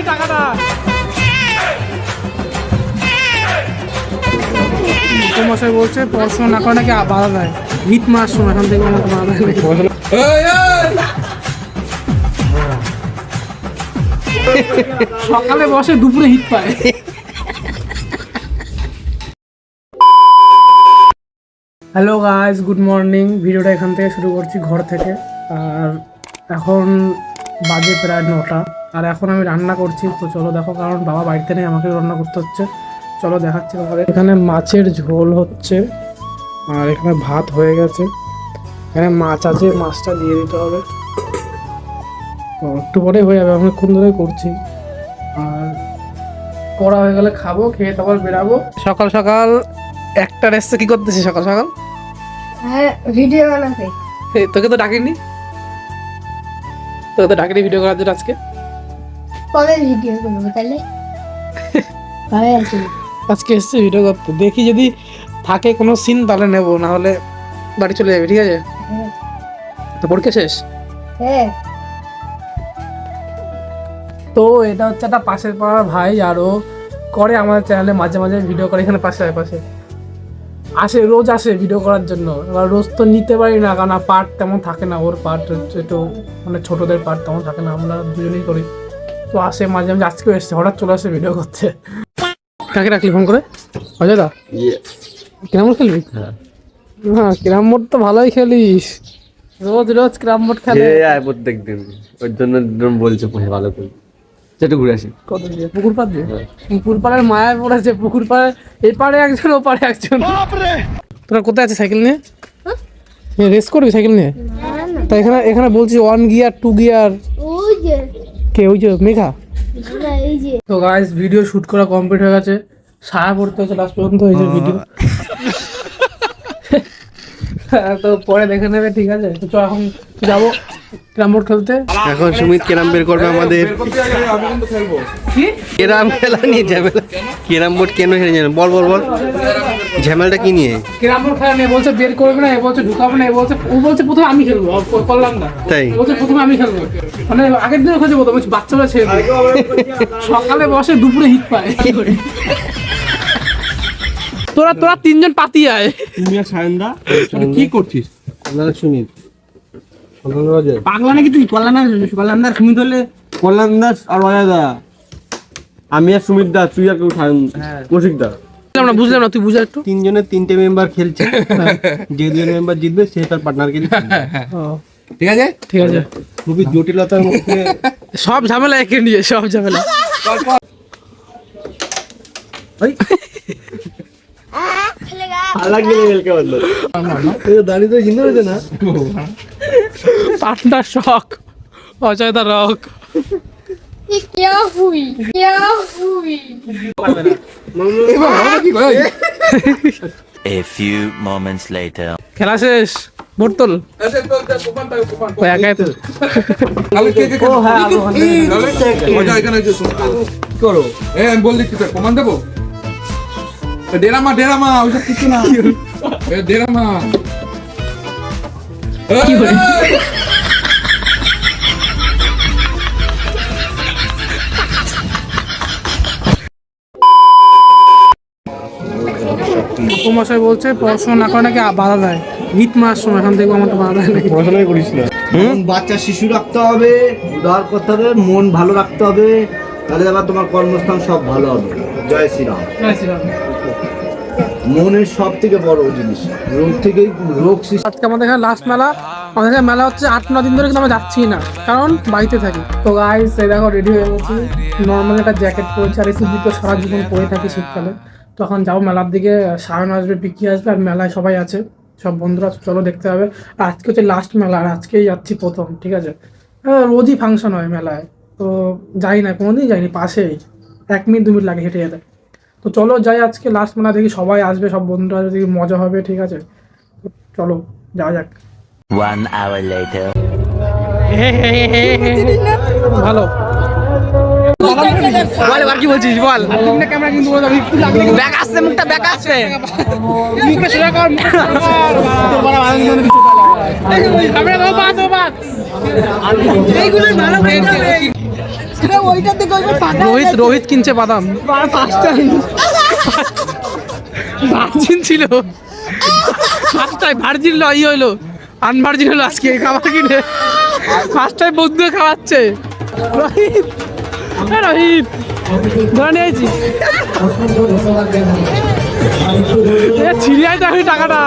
টাকাটা মশাই বলছে পড়াশোনা না করে নাকি বাধা দেয়, ভিত মাস সময় এখান থেকে আমাকে বাধা দেয়। সকালে বসে দুপুরে হিট পায়। Hello guys, good morning. ভিডিওটা এখান থেকে শুরু করছি, ঘর থেকে। আর এখন বাজে প্রায় 9টা, আর এখন আমি রান্না করছি। তো চলো দেখো, কারণ বাবা বাড়িতে নেই, আমাকে রান্না করতে হচ্ছে। চলো দেখাচ্ছি তোমাদের। এখানে মাছের ঝোল হচ্ছে, আর এখানে ভাত হয়ে গেছে। এখানে মাছ আছে, মাছটা দিয়ে দিতে হবে। তো একটু পরে হয়ে যাবে, অনেকক্ষণ ধরে করছি। আর করা হয়ে গেলে খাবো, খেয়ে তারপর বেরাবো। সকাল সকাল একটা রেসে কি করতেছি সকাল সকাল? হ্যাঁ, ভিডিও বানাতে। তোকে তো ডাকিনি, ভিডিও করার জন্য। আজকে কবে ভিডিও করবো তাহলে? কবে আসবি? আজকে এসছে ভিডিও করতে। দেখি যদি থাকে কোনো সিন তাহলে নেবো, না হলে বাড়ি চলে যাবে। ঠিক আছে? তো পরীক্ষা শেষ। হ্যাঁ। তো এটা হচ্ছে একটা পাশের পাড়ার ভাই, আরও করে আমাদের চ্যানেলে মাঝে মাঝে ভিডিও করে। এখানে পাশে আসে, রোজ আসে ভিডিও করার জন্য। এবার রোজ তো নিতে পারি না, কারণ পার্ট তেমন থাকে না। ওর পার্ট হচ্ছে একটু মানে ছোটদের পার্ট তেমন থাকে না, আমরা দুজনেই করি। তো আসে মাঝে মাঝে, আজকেও এসছে, হঠাৎ চলে আসে ভিডিও করতে। কাকে রাখলি ফোন করে? অজয় দা, ক্যারাম বোর্ড খেলবি? হ্যাঁ, ক্যারাম বোর্ড তো ভালোই খেলিস, রোজ রোজ ক্যারাম বোর্ড খেলে প্রত্যেক দিন। ওর জন্য বলছে ভালো করে সেটা ঘুরে আসি। কত দিয়ে? পুকুর পাড় দিয়ে? পুকুর পাড়ের মায়ায় পড়েছে। পুকুর পাড়ে এই পাড়ে একজন, ও পাড়ে একজন। তোরা কোথায় আছে সাইকেল নিয়ে? রেস করবি সাইকেল নিয়ে? তা এখানে বলছি 1 গিয়ার 2 গিয়ার। ওই যে কে? ওই যে মেঘা। এই যে তো গাইস, ভিডিও শুট করা কমপ্লিট হয়ে গেছে। সায়া পড়তে হচ্ছে লাস্ট পর্যন্ত, এই যে ভিডিও। তো পরে দেখে নেবে, ঠিক আছে? তো চল এখন যাবো ক্যারাম বোর্ড খেলতে। এখন সুমিত ক্যারাম বের করবে আমাদের। কি ক্যারাম খেলা নিয়ে ঝামেলা? ক্যারাম বোর্ড কেন হেরে জানো? বল ঝামেলাটা কি নিয়ে? ক্যারাম বোর্ড খেলা নিয়ে বলছে বের করবে না, এ বলছে ঢুকাবে না, ও বলছে প্রথমে আমি খেলবো, করলাম না। তাই বলছে প্রথমে আমি খেলবো, মানে আগের দিন খেলছে বলতো, বাচ্চারা ছেড়ে সকালে বসে দুপুরে হিট পায়। তোরা তিনজন পাতি আয়। তুমি আর সায়নদা কি করছিস? সুমিত পাগলা নাকি তুই? কল্যাণদার সুমিত হলে কল্যাণ দাস আর অজয় দা, আমি আর সুমিত দা, তুই আর কেউ সায়ন, কৌশিক দা। বুঝলাম না, তুই বুঝা একটু। তিনজনের 3টে মেম্বার খেলছে, যে 2 মেম্বার জিতবে সে তার পার্টনারকে দিচ্ছে। ঠিক আছে, ঠিক আছে। খুবই জটিলতার মধ্যে সব ঝামেলা একে নিয়ে, সব ঝামেলা। अलग लेवल का मतलब ये दाढ़ी तो जिंदा रहते ना পার্টনার শখ, অজয় দা রক। ये क्या हुई? A few moments later. খেলা শেষ, বোতল একাই তো। करो আমি বল দিচ্ছি, প্রমাণ দেবো। ডেরামা ওইসব কিছু না। ডেরামা কি করে? মশাই বলছে পড়াশোনা না করে নাকি বাধা দেয়, ভিত মাস সময় এখান থেকে আমাকে বাধা দেয় নাকি। পড়াশোনাই করিস না। বাচ্চা শিশু রাখতে হবে, উদার করতে হবে, মন ভালো রাখতে হবে, তাহলে আবার তোমার কর্মস্থান সব ভালো হবে। জয় শ্রীরাম। মনের সব থেকে বড় জিনিস, রোগ সৃষ্টি। আজকে আমাদের এখানে লাস্ট মেলা। আমাদের এখানে মেলা হচ্ছে 8-9 দিন ধরে, কিন্তু আমরা যাচ্ছি না, কারণ বাড়িতে থাকি। তো গাইস, এই দেখো রেডি হয়ে গেছি। নর্মালি একটা জ্যাকেট পরেছি, আর এসি তো সারা জীবন পরে থাকি শীতকালে। তখন যাবো মেলার দিকে, সায়ন আসবে, পিকি আসবে, আর মেলায় সবাই আছে, সব বন্ধুরা। চলো দেখতে হবে। আর আজকে হচ্ছে লাস্ট মেলা, আর আজকেই যাচ্ছি প্রথম। ঠিক আছে? রোজই ফাংশন হয় মেলায়, তো যাই না, কোনোদিন যাইনি। পাশেই 1 মিনিট 2 মিনিট লাগে হেঁটে যেতে। তো চলো যাই, আজকে লাস্ট মেলা, দেখি সবাই আসবে, সব বন্ধুরা, দেখি মজা হবে। ঠিক আছে? চলো যাওয়া যাক। 1 hour later. ভালো বল, এবার কি বলছিস বল। ক্যামেরা কিন্তু ব্যাক আসছে, মুখটা ব্যাক আসছে, মুখটা সোজা কর, ক্যামেরা দাও, বাদ এইগুলো ভালো। রোহিত রোহিত কিনছে বাদাম ভার্জিন ছিল ফার্স্টটাই ভার্জিন ই হইলো আনভার্জিন হলো আজকে খাবার কিনে ফার্স্টটাই বন্ধু খাওয়াচ্ছে রোহিত রোহিত ধরে নিয়েছি ছিড়িয়াই দেখি টাকাটা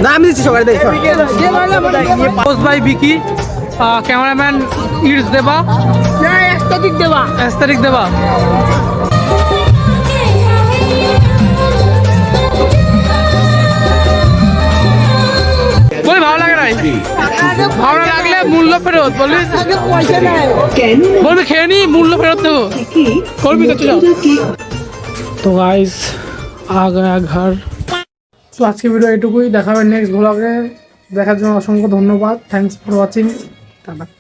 না আমি দিচ্ছি সবাই দেখ post by Biki cameraman it's Deba aesthetic Deba বলি ভালো লাগে নাই ভালো লাগলে মূল্য ফেরত বলবি বলবি খেয়ে নি মূল্য ফেরত দেবো করবি তো চলো তো গাইস আ গয়া ঘর তো আজকে ভিডিও এটুকুই দেখাবে নেক্সট ব্লগে দেখার জন্য অসংখ্য ধন্যবাদ থ্যাঙ্কস ফর ওয়াচিং টাটা